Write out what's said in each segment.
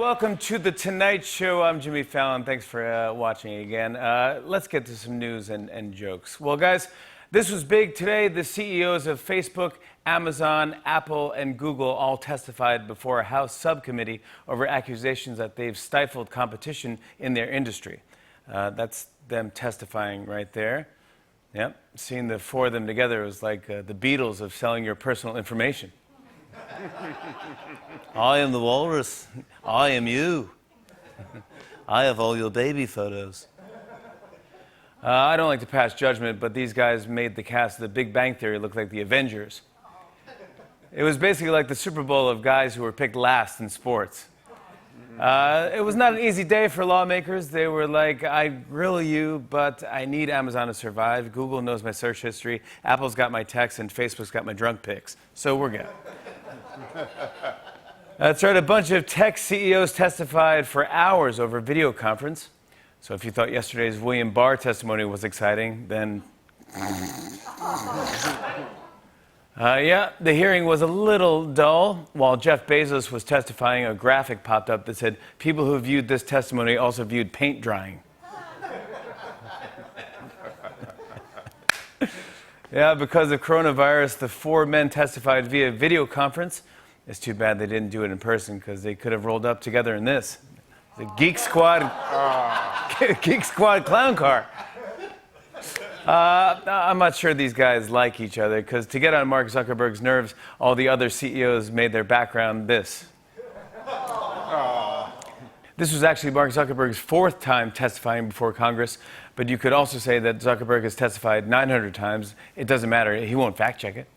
welcome to The Tonight Show. I'm Jimmy Fallon. Thanks for watching again. Let's get to some news and jokes. Well, guys, this was big today. The CEOs of Facebook, Amazon, Apple, and Google all testified before a House subcommittee over accusations that they've stifled competition in their industry. That's them testifying right there. Yep, seeing the four of them together was like the Beatles of selling your personal information. I am the walrus. I am you. I have all your baby photos. I don't like to pass judgment, but these guys made the cast of The Big Bang Theory look like the Avengers. It was basically like the Super Bowl of guys who were picked last in sports. It was not an easy day for lawmakers. They were like, I grill you, but I need Amazon to survive. Google knows my search history. Apple's got my texts, and Facebook's got my drunk pics. So we're good. That's right, a bunch of tech CEOs testified for hours over video conference. So if you thought yesterday's William Barr testimony was exciting, then... yeah, the hearing was a little dull. While Jeff Bezos was testifying, a graphic popped up that said, people who viewed this testimony also viewed paint drying. Yeah, because of coronavirus, the four men testified via video conference. It's too bad they didn't do it in person, because they could have rolled up together in this. The Geek Squad, Geek Squad clown car. I'm not sure these guys like each other, because to get on Mark Zuckerberg's nerves, all the other CEOs made their background this. This was actually Mark Zuckerberg's fourth time testifying before Congress, but you could also say that Zuckerberg has testified 900 times. It doesn't matter. He won't fact-check it.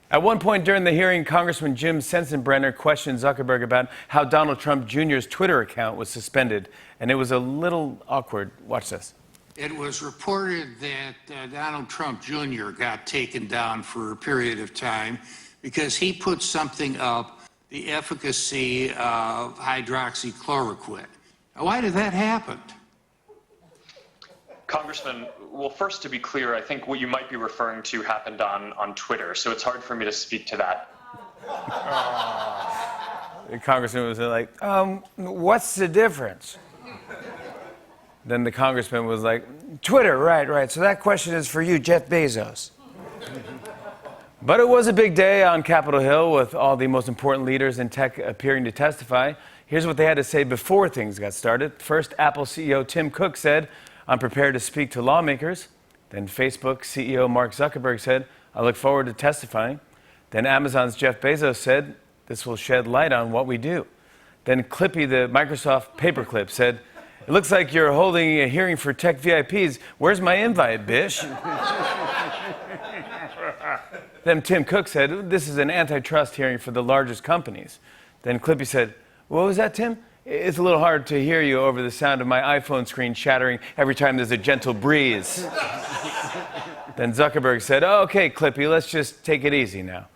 At one point during the hearing, Congressman Jim Sensenbrenner questioned Zuckerberg about how Donald Trump Jr.'s Twitter account was suspended, and it was a little awkward. Watch this. It was reported that Donald Trump Jr. got taken down for a period of time because he put something up, the efficacy of hydroxychloroquine. Now, why did that happen? Congressman, well, first, to be clear, I think what you might be referring to happened on Twitter, so it's hard for me to speak to that. The congressman was like, what's the difference? Then the congressman was like, Twitter, right. So that question is for you, Jeff Bezos. But it was a big day on Capitol Hill with all the most important leaders in tech appearing to testify. Here's what they had to say before things got started. First, Apple CEO Tim Cook said, I'm prepared to speak to lawmakers. Then Facebook CEO Mark Zuckerberg said, I look forward to testifying. Then Amazon's Jeff Bezos said, this will shed light on what we do. Then Clippy, the Microsoft paperclip, said, it looks like you're holding a hearing for tech VIPs. Where's my invite, bish? Then Tim Cook said, this is an antitrust hearing for the largest companies. Then Clippy said, what was that, Tim? It's a little hard to hear you over the sound of my iPhone screen shattering every time there's a gentle breeze. Then Zuckerberg said, oh, okay, Clippy, let's just take it easy now.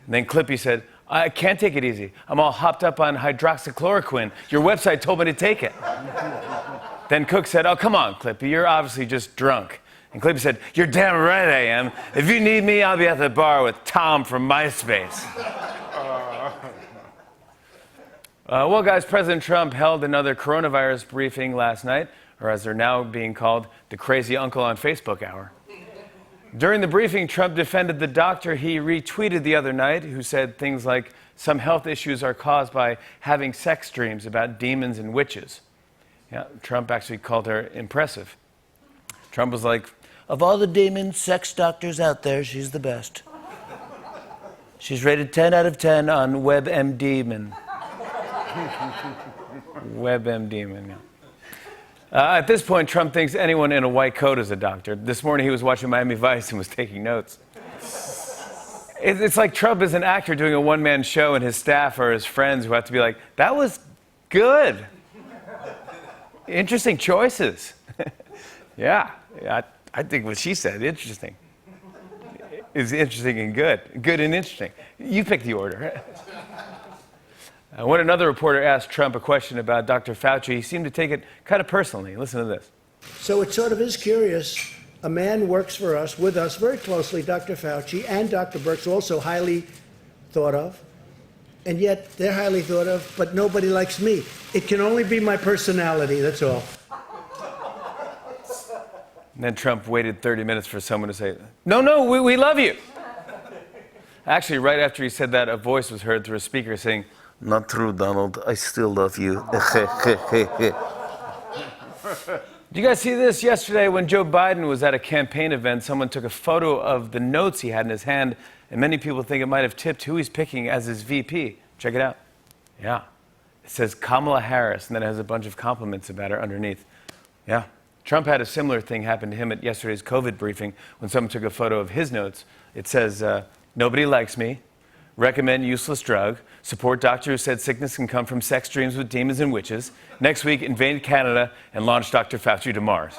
And then Clippy said, I can't take it easy. I'm all hopped up on hydroxychloroquine. Your website told me to take it. Then Cook said, oh, come on, Clippy, you're obviously just drunk. And Clippy said, you're damn right I am. If you need me, I'll be at the bar with Tom from MySpace. Well, guys, President Trump held another coronavirus briefing last night, or as they're now being called, the crazy uncle on Facebook hour. During the briefing, Trump defended the doctor he retweeted the other night who said things like, some health issues are caused by having sex dreams about demons and witches. Yeah, Trump actually called her impressive. Trump was like, of all the demon sex doctors out there, she's the best. She's rated 10 out of 10 on WebMD. WebMD, yeah. At this point, Trump thinks anyone in a white coat is a doctor. This morning, he was watching Miami Vice and was taking notes. It's like Trump is an actor doing a one-man show, and his staff are his friends who have to be like, that was good. Interesting choices. Yeah, I think what she said, interesting. Is interesting and good. Good and interesting. You pick the order. When another reporter asked Trump a question about Dr. Fauci, he seemed to take it kind of personally. Listen to this. So it sort of is curious. A man works for us, with us very closely, Dr. Fauci, and Dr. Birx, also highly thought of. and yet they're highly thought of, but nobody likes me. It can only be my personality, that's all. And then Trump waited 30 minutes for someone to say, no, we love you. Actually, right after he said that, a voice was heard through a speaker saying, "Not true, Donald. I still love you." Did you guys see this? Yesterday, when Joe Biden was at a campaign event, someone took a photo of the notes he had in his hand, and many people think it might have tipped who he's picking as his VP. Check it out. Yeah. It says Kamala Harris, and then it has a bunch of compliments about her underneath. Yeah. Trump had a similar thing happen to him at yesterday's COVID briefing when someone took a photo of his notes. It says, "Nobody likes me. Recommend useless drug. Support doctor who said sickness can come from sex dreams with demons and witches. Next week, invade Canada and launch Dr. Fauci to Mars."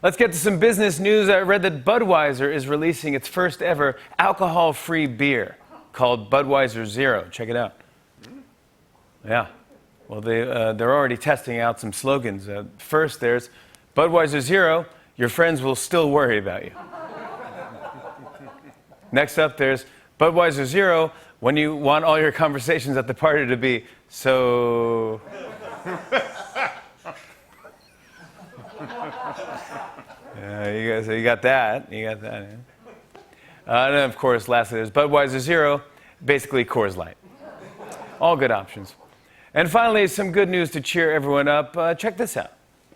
Let's get to some business news. I read that Budweiser is releasing its first ever alcohol-free beer called Budweiser Zero. Check it out. Yeah. Well, they're already testing out some slogans. First, there's Budweiser Zero, your friends will still worry about you. Next up, there's Budweiser Zero, when you want all your conversations at the party to be so... Yeah, you got that. You got that. Yeah. And then, of course, lastly, there's Budweiser Zero, basically Coors Light. All good options. And finally, some good news to cheer everyone up. Check this out.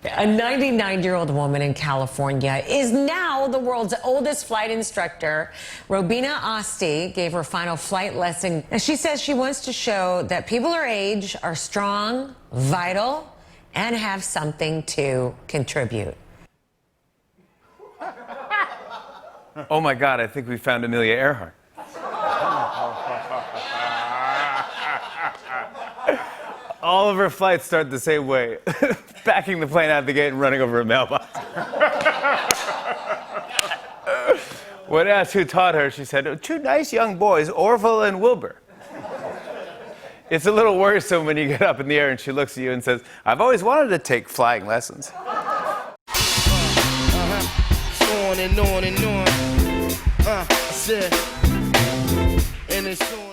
A 99-year-old woman in California is now the world's oldest flight instructor. Robina Osti gave her final flight lesson. And she says she wants to show that people her age are strong, vital, and have something to contribute. Oh my God, I think we found Amelia Earhart. All of her flights start the same way. Backing the plane out the gate and running over a mailbox. When asked who taught her, she said, "Oh, two nice young boys, Orville and Wilbur." It's a little worrisome when you get up in the air and she looks at you and says, "I've always wanted to take flying lessons." On and on and on. I said, and it's on.